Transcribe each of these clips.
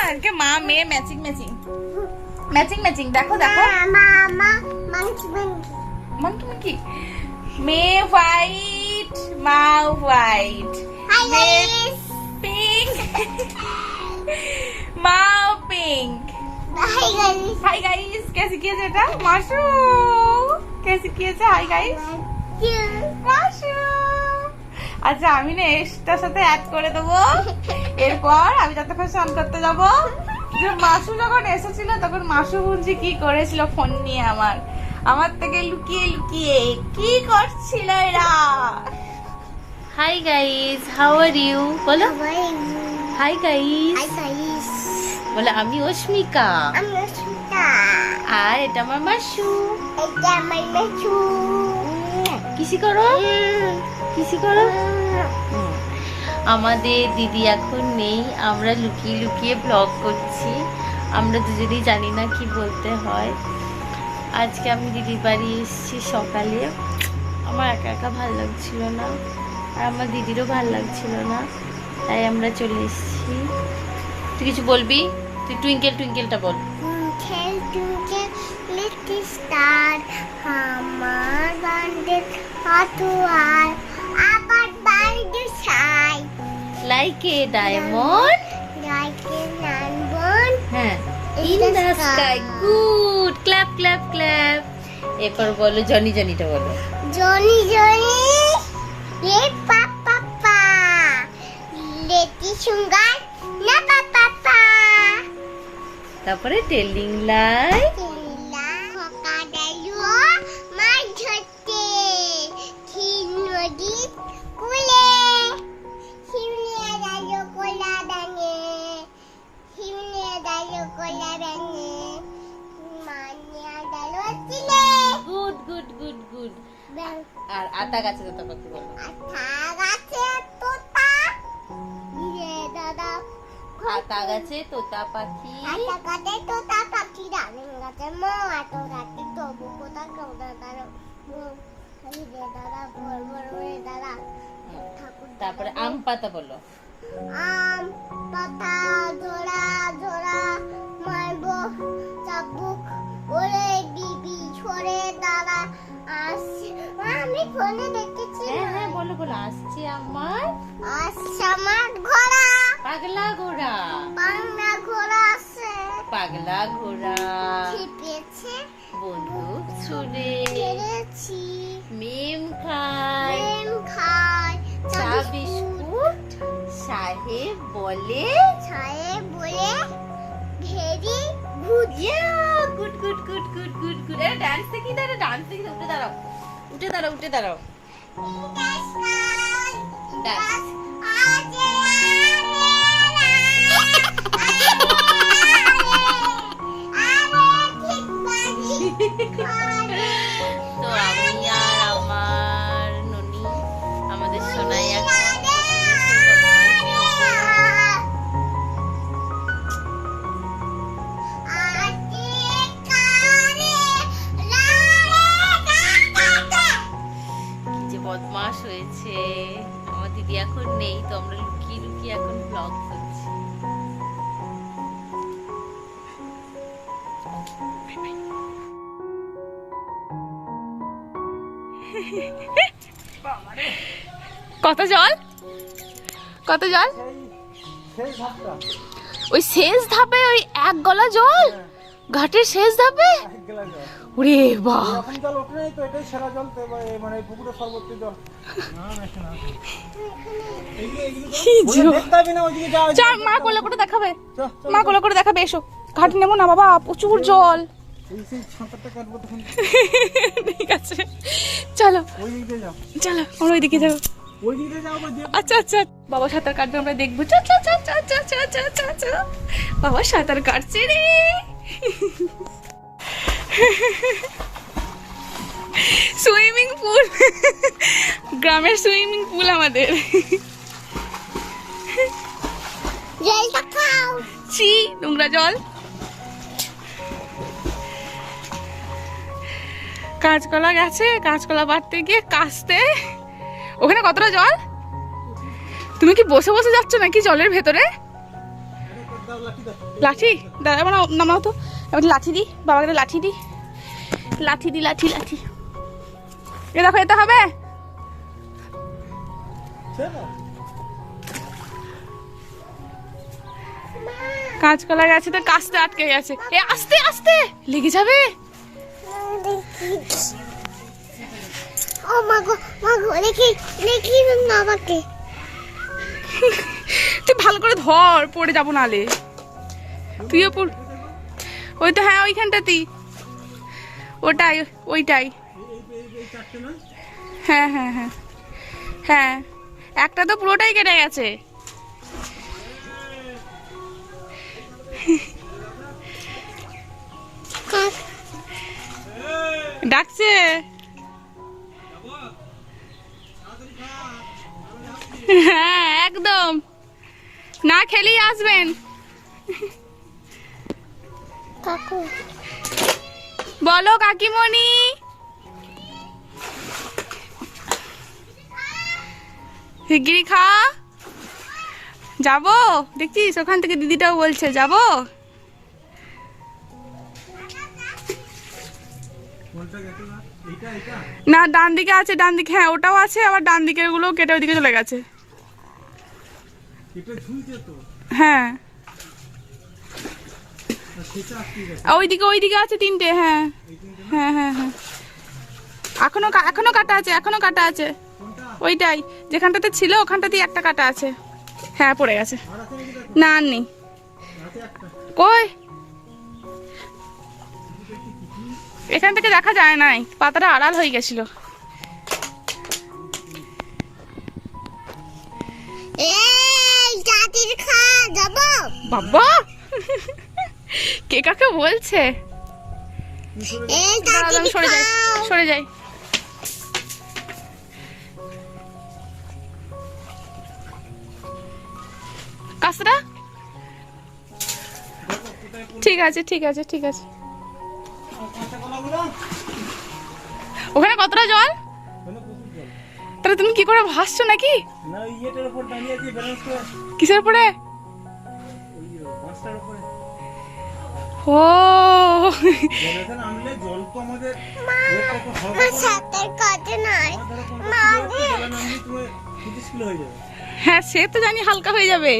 আজকে মা মেয়ে ম্যাচিং ম্যাচিং ম্যাচিং ম্যাচিং। দেখো দেখো মাঙ্কি মাঙ্কি মেয়ে হোয়াইট মা হোয়াইট पिंक माँ पिंक। हाय गाइस कैसे किया जाता माशू कैसे किया जा हाय गाइस माशू। আচ্ছা আমি না এটার সাথে অ্যাড করে দেবো। এরপর আমি যতক্ষণ স্নান করতে যাব যে মাসু যখন এসেছিল তখন মাসু বুঝি কি করেছিল ফোন নিয়ে আমার থেকে লুকিয়ে লুকিয়ে কি করছিল এরা। Hi guys how are you বলো হাই গাইস বলে আমি অস্মিকা আর এটা আমার মাসু কিসি করো আমাদের দিদি এখন নেই, আমরা লুকিয়ে লুকিয়ে ব্লগ করছি। আমরা দুজনেই জানি না কি বলতে হয়। আজকে আমি দিদির বাড়ি এসেছি সকালে, আমার একা একা ভালো লাগছিল না আর আমার দিদিরও ভালো লাগছিল না, তাই আমরা চলে এসেছি। তুই কিছু বলবি? তুই টুইঙ্কেল টুইঙ্কেলটা বল। আমার বান্ডেল হাতুয়ার আবার বান্ডেল ছাই লাইক এ ডায়মন্ড হ্যাঁ in the sky good clap clap clap. এরপর বলো জনি জনিটা বলো জনি জনি লে পাপা পা লেটি সুঙ্গার না পাপা পা। তারপরে টেলিং লাইক আর আতা গাছে তোতা পাখি বলো আতা গাছে তোতা পাখি ডালিম গাছে মো আতো গাছে তবু কোথা কোথা দাঁড়ো তারপরে আম পাতা বলো আম পাতা ঝোড়া ঝোড়া মারবো চাবুক ওরে দিবি ছড়ে দাঁড়া আসছে। আমি ফোনে দেখেছি হ্যাঁ বলো বলো আসছে আমার ঘোড়া পাগলা ঘোড়া আছে পাগলা ঘোড়া খেপেছে বন্দুক ছুড়ে ফেলেছি মেম খায় চা বিস্কুট সাহেব বলে very good good good good good good good. আরে ডান্স দেখি উঠে দাঁড়াও ডান্স তো আমি আর আমার ননি আমাদের সোনাই এখন বদমাশ হয়েছে। আমার দিদি এখন নেই তো আমরা লুকিয়ে লুকিয়ে এখন ব্লগ করছি। কত জল ওই শেষ ধাপে ওই এক গলা জল ঘাটের শেষ ধাপে ওরে বাহ জল ওঠে নাই তো এটাই সেরা জল তো মানে পুকুরের সর্বোচ্চ জল চল মা কোলে করে দেখাবে এসো ঘাটে নেবো না বাবা প্রচুর জল ঠিক আছে চলো আমরা ওইদিকে যাবো। আচ্ছা আচ্ছা বাবা সাঁতার কাটবে আমরা দেখবো বাবা সাঁতার কাটছে রে সুইমিং পুল গ্রামের সুইমিং পুল আমাদের ছি নোংরা জল কাঁচকলা গেছে কাঁচকলা বাড়তে গিয়ে কাশতে ওখানে কতটা জল তুমি কি বসে বসে যাচ্ছ নাকি জলের ভেতরে লাঠি দাদা এবার নামাও তো, এবার লাঠি দি বাবাকে, লাঠি দি, লাঠি দি, লাঠি লাঠি। এ দেখো এটা হবে। কাঁচকলা গাছে তো কাঁচতে আটকে গেছে, এ আস্তে আস্তে লেগে যাবে। ও মা গো দেখি দেখি বাবাকে। তুই ভালো করে ধর, পড়ে যাবো নালে। তুইও পড়। ওই তো হ্যাঁ ওইখানটাতেই, ওটাই ওইটাই। হ্যাঁ হ্যাঁ হ্যাঁ হ্যাঁ, একটা তো পুরোটাই কেটে গেছে। ডাকছে। হ্যাঁ একদম, না খেলেই আসবেন। কাকু বলো কাকিমণি। শিগগিরি খা। যাবো দেখছিস, ওখান থেকে দিদিটাও বলছে যাবো। না ডান দিকে আছে, ডান দিকে, হ্যাঁ ওটাও আছে, আবার ডান দিকের গুলো কেটে ওইদিকে চলে গেছে। হ্যাঁ ওইদিকে ওইদিকে আছে তিনটে। হ্যাঁ হ্যাঁ হ্যাঁ হ্যাঁ, এখনো কাটা আছে, এখনো কাটা আছে। ওইটাই যেখানটাতে ছিল ওখানটাতেই একটা কাটা আছে। হ্যাঁ পড়ে গেছে। না আর নেই। কই এখান থেকে দেখা যায় নাই, পাতাটা আড়াল হয়ে গেছিল। বাবা কে কাকে বলছে? সরে যাই, সরে যাই। কাঁচরা ঠিক আছে ঠিক আছে ঠিক আছে। ওখানে কতটা জল? তাহলে তুমি কি করে ভাসছো নাকি? কিসের উপরে? ও হ্যাঁ সে তো জানি হালকা হয়ে যাবে।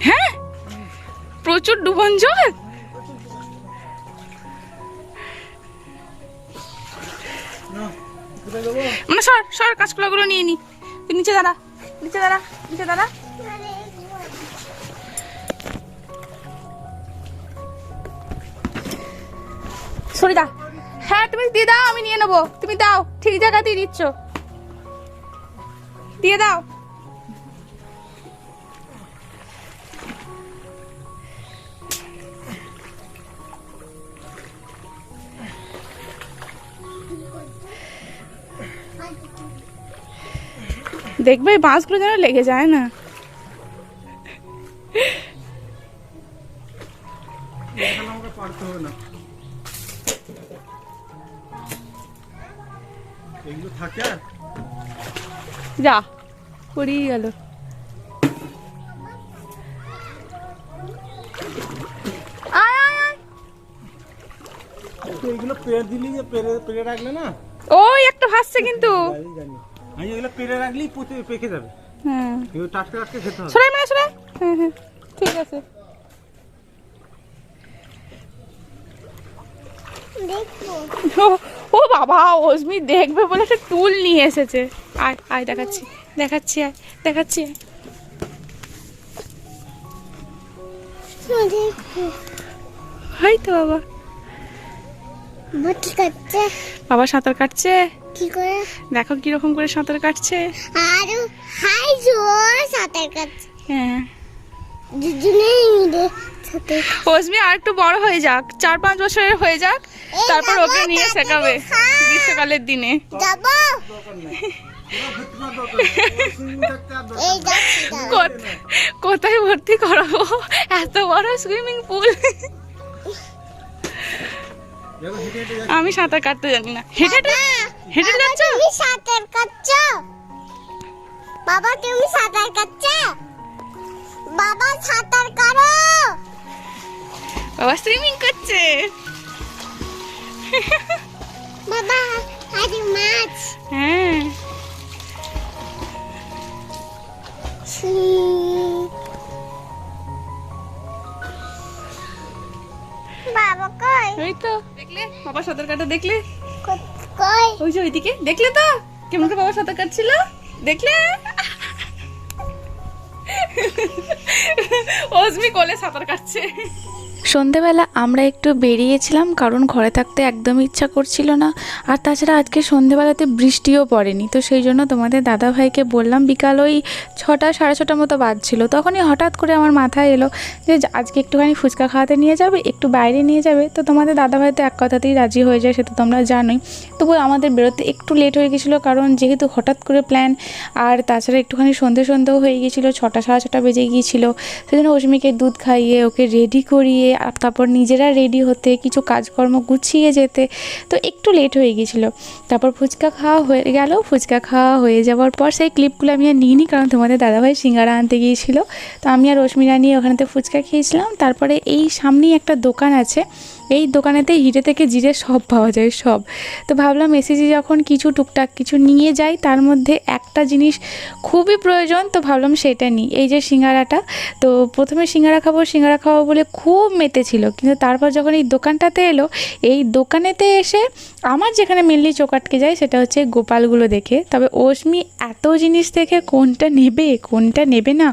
হ্যাঁ প্রচুর ডুবন জল। মানে সর সর, কাঁচকলা গুলো নিয়ে নি। তুই নিচে দাঁড়া, নিচে দাঁড়া, নিচে দাঁড়া। সরিদা হ্যাঁ তুমি দিয়ে দাও, আমি নিয়ে নেবো। তুমি দাও, ঠিক জায়গাতেই দিচ্ছ, দিয়ে দাও। দেখবে বাঁশগুলো যেন লেগে যায় না। যা পড়েই গেল। এইগুলো পেরে দিলি, যে পেরে রাখলে না, ওই একটা ভাসছে কিন্তু। আমি এগুলো পেরে রাখলেই পেকে যাবে। হ্যাঁ এগুলো টাটকা টাটকা খেতে হবে। সরাই মানে সরাই। হ্যাঁ হ্যাঁ ঠিক আছে। ও বাবা অস্মি দেখবে বলে একটা টুল নিয়ে এসেছে। আয় আয় দেখাচ্ছি, দেখাচ্ছি, আয় দেখাচ্ছি। তো বাবা বাবা সাঁতার কাটছে। কি করে দেখো কিরকম করে সাঁতার কাটছে। আর হাই জোর সাঁতার কাটছে। হ্যাঁ দুজনেই মিলে সাঁতার। অস্মি আর একটু বড় হয়ে যাক, 4-5 বছরের হয়ে যাক, তারপর ওকে নিয়ে শেখাবে গ্রীষ্মকালের দিনে। যাবো কোথায় ভর্তি করাবো? এত বড় সুইমিং পুল। আমি সাঁতার কাটতে জানি না। হেঁটে হেঁটে হেঁটে যাচ্ছ? তুমি সাঁতার কাটছো? বাবা তুমি সাঁতার কাটছো? বাবা সাঁতার কাটো। বাবা সুইমিং করছে। বাবা আজ মাছ। হ্যাঁ বাবা কই? ওই তো দেখলে বাবা সাঁতার কাটা, দেখলে কই? ওই যে ওইদিকে দেখলে তো কেমন করে বাবা সাঁতার কাটছিল, দেখলে? অজমি কোলে সাঁতার কাটছে। সন্ধেবেলা আমরা একটু বেরিয়েছিলাম, কারণ ঘরে থাকতে একদমই ইচ্ছা করছিল না। আর তাছাড়া আজকে সন্ধেবেলাতে বৃষ্টিও পড়েনি, তো সেই জন্য তোমাদের দাদাভাইকে বললাম, বিকাল ওই 6টা সাড়ে 6টার মতো বাজছিল, তখনই হঠাৎ করে আমার মাথায় এলো যে আজকে একটুখানি ফুচকা খাওয়াতে নিয়ে যাবে, একটু বাইরে নিয়ে যাবে। তো তোমাদের দাদাভাই তো এক কথাতেই রাজি হয়ে যায়, সেটা তোমরা জানোই। তবু আমাদের বেরোতে একটু লেট হয়ে গেছিলো, কারণ যেহেতু হঠাৎ করে প্ল্যান, আর তাছাড়া একটুখানি সন্ধেও হয়ে গিয়েছিলো, 6টা সাড়ে 6টা বেজে গিয়েছিলো। সেজন্য অস্মিকে দুধ খাইয়ে ওকে রেডি করিয়ে আর তারপর নিজেরা রেডি হতে, কিছু কাজকর্ম গুছিয়ে যেতে, তো একটু লেট হয়ে গিয়েছিলো। তারপর ফুচকা খাওয়া হয়ে গেল। ফুচকা খাওয়া হয়ে যাওয়ার পর সেই ক্লিপগুলো আমি আর নিইনি, কারণ তোমাদের দাদাভাই সিঙ্গারা আনতে গিয়েছিলো। তো আমি আর রশ্মিরা নিয়ে ওখানেতে ফুচকা খেয়েছিলাম। তারপরে এই সামনেই একটা দোকান আছে, এই দোকানেতে হিরে থেকে জিরে সব পাওয়া যায়, সব। তো ভাবলাম এসেছি যখন কিছু টুকটাক কিছু নিয়ে যাই, তার মধ্যে একটা জিনিস খুবই প্রয়োজন, তো ভাবলাম সেটা নিই। এই যে সিঙ্গারাটা, তো প্রথমে সিঙ্গারা খাবো বলে খুব মেতেছিল, কিন্তু তারপর যখন এই দোকানটাতে এলো, এই দোকানেতে এসে আমার যেখানে মেনলি চোখ আটকে যায় সেটা হচ্ছে গোপালগুলো দেখে। তবে অস্মি এত জিনিস দেখে কোনটা নেবে কোনটা নেবে না,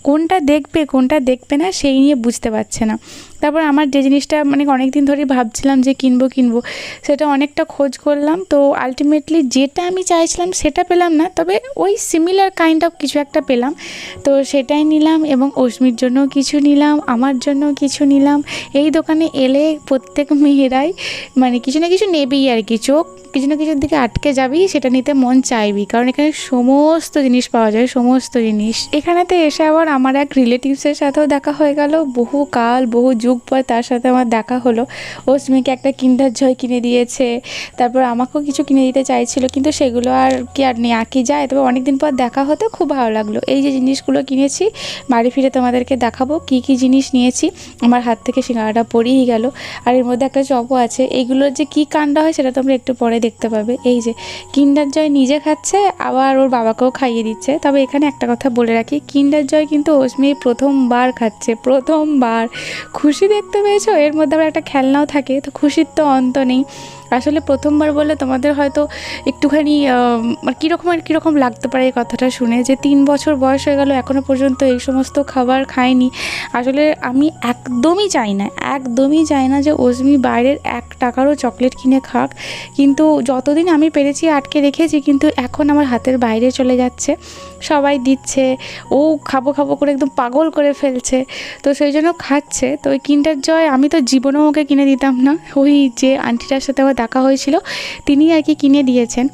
কোনটা দেখবে কোনটা দেখবে না, সেই নিয়ে বুঝতে পারছে না। তারপর আমার যে জিনিসটা মানে অনেক দিন ধরেই ভাবছিলাম যে কিনবো, সেটা অনেকটা খোঁজ করলাম, তো আলটিমেটলি যেটা আমি চাইছিলাম সেটা পেলাম না, তবে ওই সিমিলার কাইন্ড অফ কিছু একটা পেলাম, তো সেটাই নিলাম। এবং অস্মির জন্য কিছু নিলাম, আমার জন্য কিছু নিলাম। এই দোকানে এলে প্রত্যেক মেয়েরাই মানে কিছু না কিছু নেবেই আর কি, চোখ কিছু না কিছুর দিকে আটকে যাবি, সেটা নিতে মন চাইবি, কারণ এখানে সমস্ত জিনিস পাওয়া যায়, সমস্ত জিনিস। এখানেতে এসে আবার আমার এক রিলেটিভসের সাথেও দেখা হয়ে গেল, বহু যুগ পর তার সাথে আমার দেখা হলো। অস্মিকে একটা কিন্ডার জয় কিনে দিয়েছে, তারপর আমাকেও কিছু কিনে দিতে চাইছিল, কিন্তু সেগুলো আর নেওয়া কি যায়। তবে অনেকদিন পর দেখা হতে খুব ভালো লাগলো। এই যে জিনিসগুলো কিনেছি, বাড়ি ফিরে তোমাদেরকে দেখাবো কী কী জিনিস নিয়েছি। আমার হাত থেকে সিঙ্গারাটা পড়েই গেল, আর এর মধ্যে একটা চপও আছে। এইগুলোর যে কী কাণ্ড হয় সেটা তোমরা একটু পরে দেখতে পাবে। এই যে কিন্ডার জয় নিজে খাচ্ছে, আবার ওর বাবাকেও খাইয়ে দিচ্ছে। তবে এখানে একটা কথা বলে রাখি, কিন্ডার জয় কিন্তু অস্মি প্রথমবার খাচ্ছে, প্রথমবার। খুশি দেখতে পেয়েছো? এর মধ্যে আবার একটা খেলনাও থাকে, তো খুশির তো অন্ত নেই। আসলে প্রথমবার বলে তোমাদের হয়তো একটুখানি কীরকম লাগতে পারে এই কথাটা শুনে, যে 3 বছর বয়স হয়ে গেল এখনও পর্যন্ত এই সমস্ত খাবার খায়নি। আসলে আমি একদমই চাই না যে অস্মি বাইরের 1 টাকারও চকলেট কিনে খাক, কিন্তু যতদিন আমি পেরেছি আটকে রেখেছি, কিন্তু এখন আমার হাতের বাইরে চলে যাচ্ছে, সবাই দিচ্ছে, ও খাবো করে একদম পাগল করে ফেলছে, তো সেই জন্য খাচ্ছে। তো ওই কিন্ডার জয় আমি তো জীবনেও ওকে কিনে দিতাম না, ওই যে আন্টিটার সাথে আমার দেখা হয়েছিল তিনি আর কি কিনে দিয়েছেন,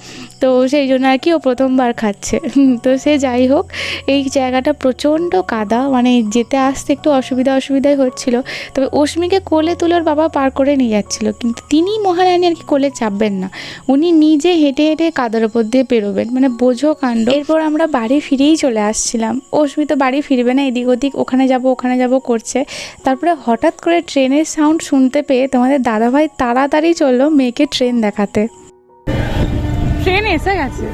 তো সেই জন্য আর কি ও প্রথমবার খাচ্ছে। তো সে যাই হোক, এই জায়গাটা প্রচণ্ড কাদা, মানে যেতে আসতে একটু অসুবিধাই হচ্ছিল। তবে অস্মিকে কোলে তুলে ওর বাবা পার করে নিয়ে যাচ্ছিলো, কিন্তু তিনি মহারানী আর কি কোলে চাপবেন না, উনি নিজে হেঁটে কাদার ওপর দিয়ে পেরোবেন, মানে বোঝো কাণ্ড। এরপর আমরা বাড়ি ফিরেই চলে আসছিলাম। অস্মি তো বাড়ি ফিরবে না, এদিক ওদিক ওখানে যাব করছে। তারপরে হঠাৎ করে ট্রেনের সাউন্ড শুনতে পেয়ে তোমাদের দাদাভাই তাড়াতাড়ি চললো মেয়েকে ট্রেন দেখাতে। ট্রেন এসে গেছে,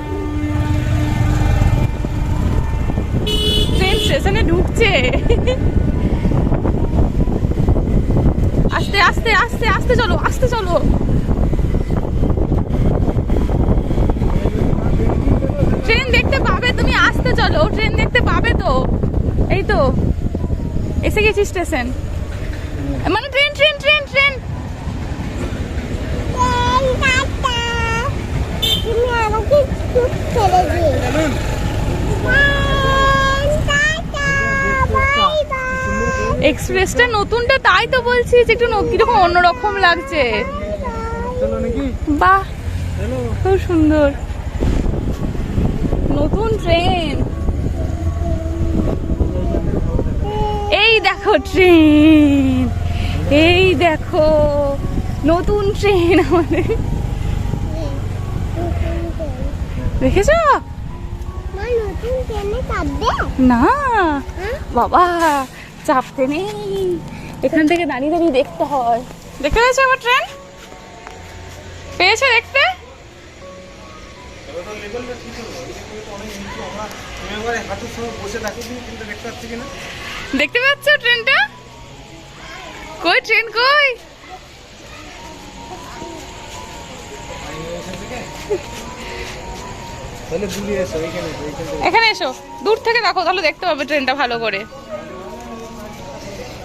ট্রেন স্টেশনে ঢুকছে। আস্তে চলো। ট্রেন দেখতে পাবে, তুমি আস্তে চলো, ট্রেন দেখতে পাবে তো। এই তো এসে গেছি স্টেশন, মানে ট্রেন। এক্সপ্রেসটা নতুনটা, তাই তো বলছি যে একটু কিরকম অন্যরকম লাগছে। বাহ, খুব সুন্দর নতুন ট্রেন। এই দেখো ট্রেন, এই দেখো নতুন ট্রেন আমাদের, দেখেছো? নতুন ট্রেনে চাপবে? না বাবা, চাপতে নেই, এখান থেকে দাঁড়িয়ে দাঁড়িয়ে দেখতে হয়। দেখতে পেয়েছো আমার ট্রেন? পেয়েছো দেখতে? হাঁটুর সময় বসে থাকি, কিন্তু দেখতে পাচ্ছি কিনা। দেখতে পাচ্ছ ট্রেনটা? কই ট্রেন কই? তাহলে দূরে এসো, এইখানে এখানে এসো, দূর থেকে দেখো, তাহলে দেখতে পাবে ট্রেনটা ভালো করে।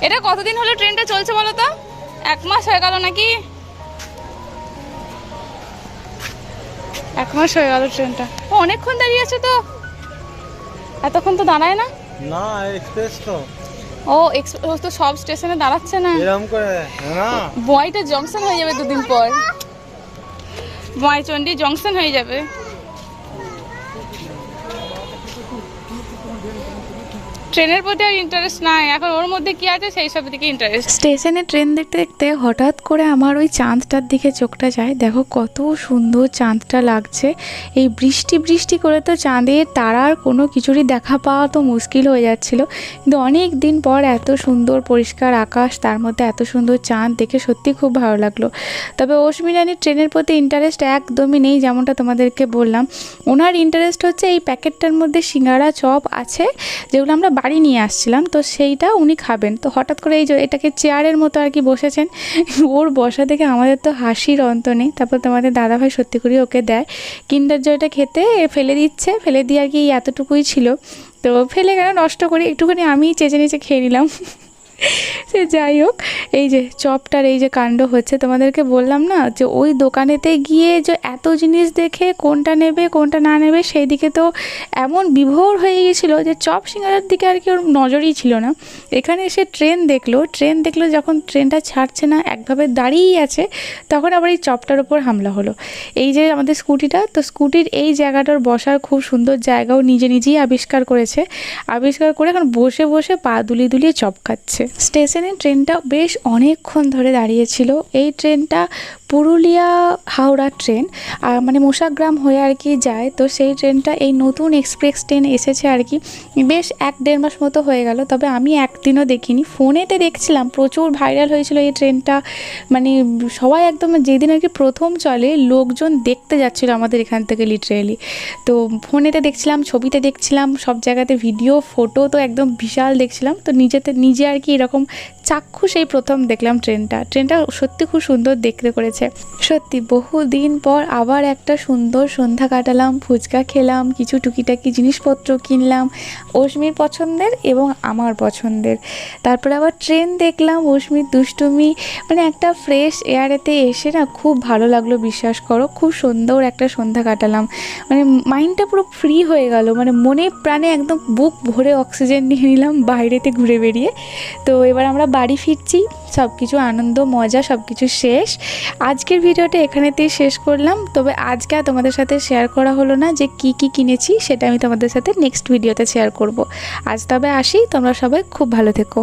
এটা কতদিন হলো ট্রেনটা চলছে বলো তো? 1 মাস হয়ে গেল নাকি? 1 মাস হয়ে গেল ট্রেনটা। ও অনেকক্ষণ দাঁড়িয়ে আছে তো, এতক্ষণ তো দাঁড়ায় না। না এক্সপ্রেস তো ও ও তো সব স্টেশনে দাঁড়াচ্ছে না। এরকম করে না, বয়টা জংশন হয়ে যাবে 2 দিন পর, বয়চন্ডী জংশন হয়ে যাবে। ট্রেনের প্রতি আর ইন্টারেস্ট নাই এখন, ওর মধ্যে কি আছে সেই সব দিকে ইন্টারেস্ট। স্টেশনে ট্রেন দেখতে দেখতে হঠাৎ করে আমার ওই চাঁদটার দিকে চোখটা যায়। দেখো কত সুন্দর চাঁদটা লাগছে। এই বৃষ্টি বৃষ্টি করে তো চাঁদের তারার কোনো কিছুরই দেখা পাওয়া তো মুশকিল হয়ে যাচ্ছিল, কিন্তু অনেক দিন পর এত সুন্দর পরিষ্কার আকাশ, তার মধ্যে এত সুন্দর চাঁদ দেখে সত্যি খুব ভালো লাগলো। তবে অশ্মিরানির ট্রেনের প্রতি ইন্টারেস্ট একদমই নেই, যেমনটা তোমাদেরকে বললাম। ওনার ইন্টারেস্ট হচ্ছে এই প্যাকেটটার মধ্যে সিঙ্গারা চপ আছে, যেগুলো আমরা বাড়ি নিয়ে আসছিলাম, তো সেইটা উনি খাবেন। তো হঠাৎ করে এই যে এটাকে চেয়ারের মতো আর কি বসেছেন, ওর বসা দেখে আমাদের তো হাসির অন্ত নেই। তারপর তোমাদের দাদাভাই সত্যি করে ওকে দেয় কিন্ডার জয়টা খেতে, ফেলে দিচ্ছে, ফেলে দিয়ে আর কি এতটুকুই ছিল, তো ফেলে কেন নষ্ট করি, একটুখানি আমি চেঁচে নিচে খেয়ে নিলাম। সে যাই হোক, এই যে চপটার এই যে কাণ্ড হচ্ছে, তোমাদেরকে বললাম না যে ওই দোকানেতে গিয়ে যে এত জিনিস দেখে কোনটা নেবে কোনটা না নেবে সেই দিকে তো এমন বিভোর হয়ে গিয়েছিলো যে চপ সিঙ্গারার দিকে আর কি ওর নজরই ছিল না। এখানে এসে ট্রেন দেখলো, যখন ট্রেনটা ছাড়ছে না, একভাবে দাঁড়িয়েই আছে, তখন আবার এই চপটার ওপর হামলা হলো। এই যে আমাদের স্কুটিটা, তো স্কুটির এই জায়গাটার বসার খুব সুন্দর জায়গাও নিজেই আবিষ্কার করেছে, আবিষ্কার করে এখন বসে বসে পা দুলিয়ে দুলিয়ে চপ খাচ্ছে। স্টেশনে ট্রেনটা বেশ অনেকক্ষণ ধরে দাঁড়িয়েছিল। এই ট্রেনটা পুরুলিয়া হাওড়া ট্রেন, মানে মোশাগ্রাম হয়ে আর কি যায়। তো সেই ট্রেনটা এই নতুন এক্সপ্রেস ট্রেন এসেছে আর কি, বেশ 1-1.5 মাস মতো হয়ে গেল, তবে আমি একদিনও দেখিনি, ফোনেতে দেখছিলাম, প্রচুর ভাইরাল হয়েছিল এই ট্রেনটা। মানে সবাই একদম যেদিন আর কি প্রথম চলে, লোকজন দেখতে যাচ্ছিলো আমাদের এখান থেকে লিটারেলি। তো ফোনেতে দেখছিলাম, ছবিতে দেখছিলাম, সব জায়গাতে ভিডিও ফটো তো একদম বিশাল দেখছিলাম। তো নিজে আর কি এরকম চাক্ষুষ এই প্রথম দেখলাম ট্রেনটা সত্যি খুব সুন্দর দেখতে করেছে। সত্যি বহু দিন পর আবার একটা সুন্দর সন্ধ্যা কাটালাম, ফুচকা খেলাম, কিছু টুকিটাকি জিনিসপত্র কিনলাম, অশ্মির পছন্দের এবং আমার পছন্দের। তারপরে আবার ট্রেন দেখলাম, অশ্মির দুষ্টুমি, মানে একটা ফ্রেশ এয়ারেতে এসে না খুব ভালো লাগলো, বিশ্বাস করো, খুব সুন্দর একটা সন্ধ্যা কাটালাম। মানে মাইন্ডটা পুরো ফ্রি হয়ে গেল, মানে মনে প্রাণে একদম বুক ভরে অক্সিজেন নিয়ে নিলাম বাইরেতে ঘুরে বেরিয়ে। তো এবার আমরা বাড়ি ফিরছি, সব কিছু আনন্দ মজা সব কিছু শেষ। আজকের ভিডিওটা এখানেতেই শেষ করলাম, তবে আজকে আর তোমাদের সাথে শেয়ার করা হলো না যে কি কিনেছি, সেটা আমি তোমাদের সাথে নেক্সট ভিডিওতে শেয়ার করব। আজ তবে আসি, তোমরা সবাই খুব ভালো থেকো।